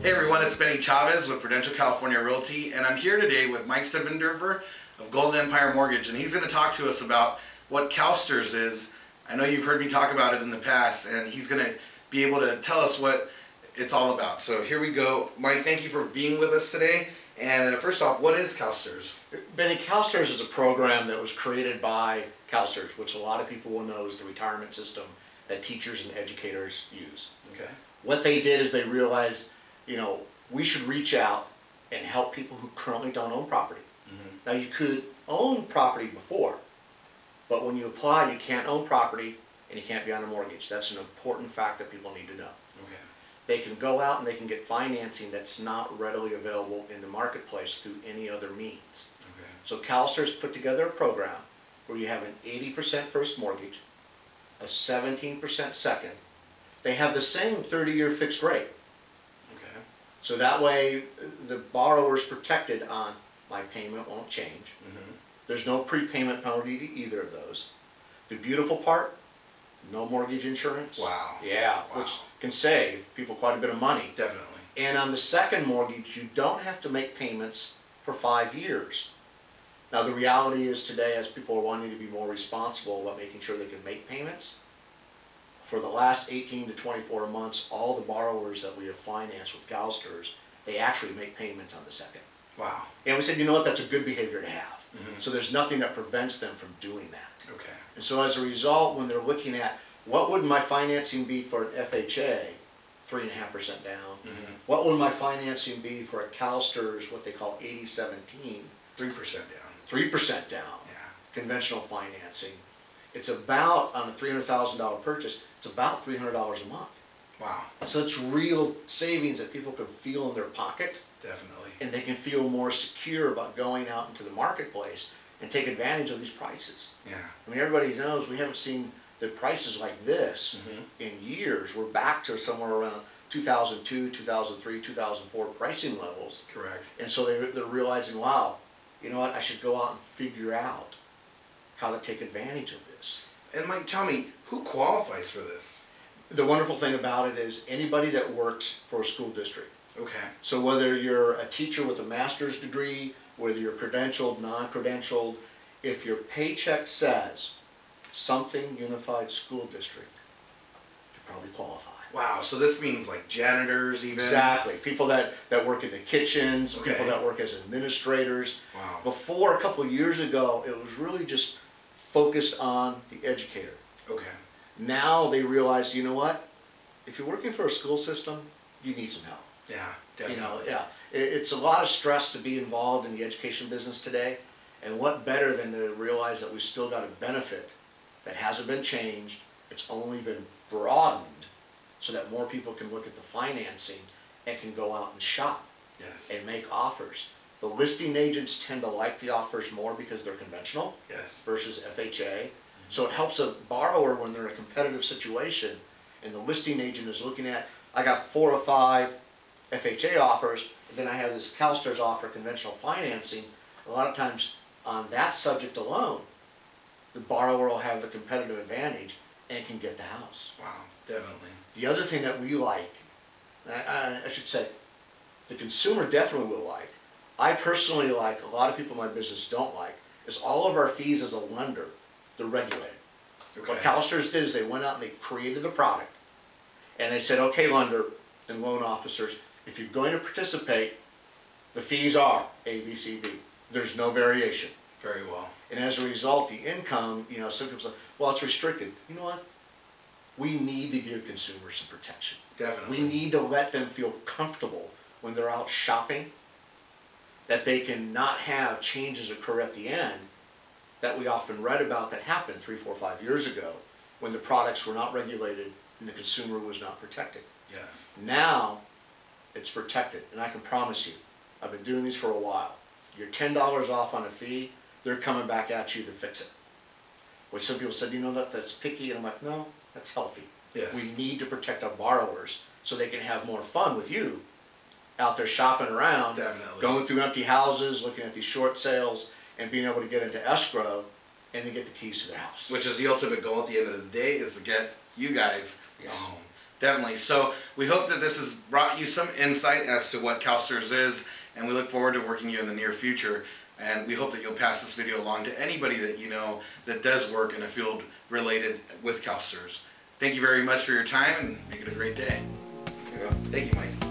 Hey everyone, it's Benny Chavez with Prudential California Realty, and I'm here today with Mike Sibendorfer of Golden Empire Mortgage, and he's going to talk to us about what Calstrs is. I know you've heard me talk about it in the past, and he's going to be able to tell us what it's all about. So here we go. Mike, thank you for being with us today. And first off, what is Calstrs? Benny, Calstrs is a program that was created by Calstrs, which a lot of people will know is the retirement system that teachers and educators use. Okay. What they did is they realized, we should reach out and help people who currently don't own property. Mm-hmm. Now, you could own property before, but when you apply, you can't own property and you can't be on a mortgage. That's an important fact that people need to know. Okay. They can go out and they can get financing that's not readily available in the marketplace through any other means. Okay. So Calstrs put together a program where you have an 80% first mortgage, a 17% second. They have the same 30-year fixed rate. Okay. So that way the borrower is protected on my payment won't change. Mm-hmm. There's no prepayment penalty to either of those. The beautiful part, no mortgage insurance. Wow. Yeah, wow. Which can save people quite a bit of money. Definitely. And on the second mortgage, you don't have to make payments for 5 years. Now the reality is today, as people are wanting to be more responsible about making sure they can make payments, for the last 18 to 24 months, all the borrowers that we have financed with Calstrs, they actually make payments on the second. Wow. And we said, you know what, that's a good behavior to have. Mm-hmm. So there's nothing that prevents them from doing that. Okay. And so as a result, when they're looking at what would my financing be for an FHA, 3.5% down. Mm-hmm. What would my financing be for a Calstrs, what they call 80-17? 3% down. 3% down. Yeah. Conventional financing. It's about, on a $300,000 purchase, it's about $300 a month. Wow. So it's real savings that people can feel in their pocket. Definitely. And they can feel more secure about going out into the marketplace and take advantage of these prices. Yeah. I mean, everybody knows we haven't seen the prices like this in years. We're back to somewhere around 2002, 2003, 2004 pricing levels. Correct. And so they're realizing, wow, you know what, I should go out and figure out how to take advantage of this. And Mike, tell me, who qualifies for this? The wonderful thing about it is anybody that works for a school district. Okay. So whether you're a teacher with a master's degree, whether you're credentialed, non-credentialed, if your paycheck says something unified school district, you probably qualify. Wow, so this means like janitors even? Exactly. People that work in the kitchens, okay. People that work as administrators. Wow. Before, a couple of years ago, it was really just focused on the educator. Okay. Now they realize, you know what? If you're working for a school system, you need some help. Yeah, definitely. It's a lot of stress to be involved in the education business today, and what better than to realize that we've still got a benefit that hasn't been changed, it's only been broadened so that more people can look at the financing and can go out and shop. Yes. And make offers. The listing agents tend to like the offers more because they're conventional. Yes. Versus FHA. So it helps a borrower when they're in a competitive situation and the listing agent is looking at, I got 4 or 5 FHA offers, and then I have this Calstrs offer, conventional financing. A lot of times on that subject alone, the borrower will have the competitive advantage and can get the house. Wow, definitely. The other thing that we like, I should say, the consumer definitely will like, I personally like, a lot of people in my business don't like, is all of our fees as a lender, they're regulated. Okay. What Calstrs did is they went out and they created a product, and they said, okay, lender and loan officers, if you're going to participate, the fees are A, B, C, D. There's no variation. Very well. And as a result, the income, some people say, well, it's restricted. You know what? We need to give consumers some protection. Definitely. We need to let them feel comfortable when they're out shopping, that they can not have changes occur at the end that we often read about that happened 3, 4, 5 years ago when the products were not regulated and the consumer was not protected. Yes. Now, it's protected, and I can promise you, I've been doing these for a while. You're $10 off on a fee, they're coming back at you to fix it. Which some people said, that's picky, and I'm like, no, that's healthy. Yes. We need to protect our borrowers so they can have more fun with you out there shopping around, definitely, going through empty houses, looking at these short sales, and being able to get into escrow and then get the keys to their house. Which is the ultimate goal at the end of the day, is to get you guys yes. home. Definitely. So we hope that this has brought you some insight as to what Calstrs is, and we look forward to working with you in the near future. And we hope that you'll pass this video along to anybody that you know that does work in a field related with Calstrs. Thank you very much for your time, and make it a great day. There you go. Thank you, Mike.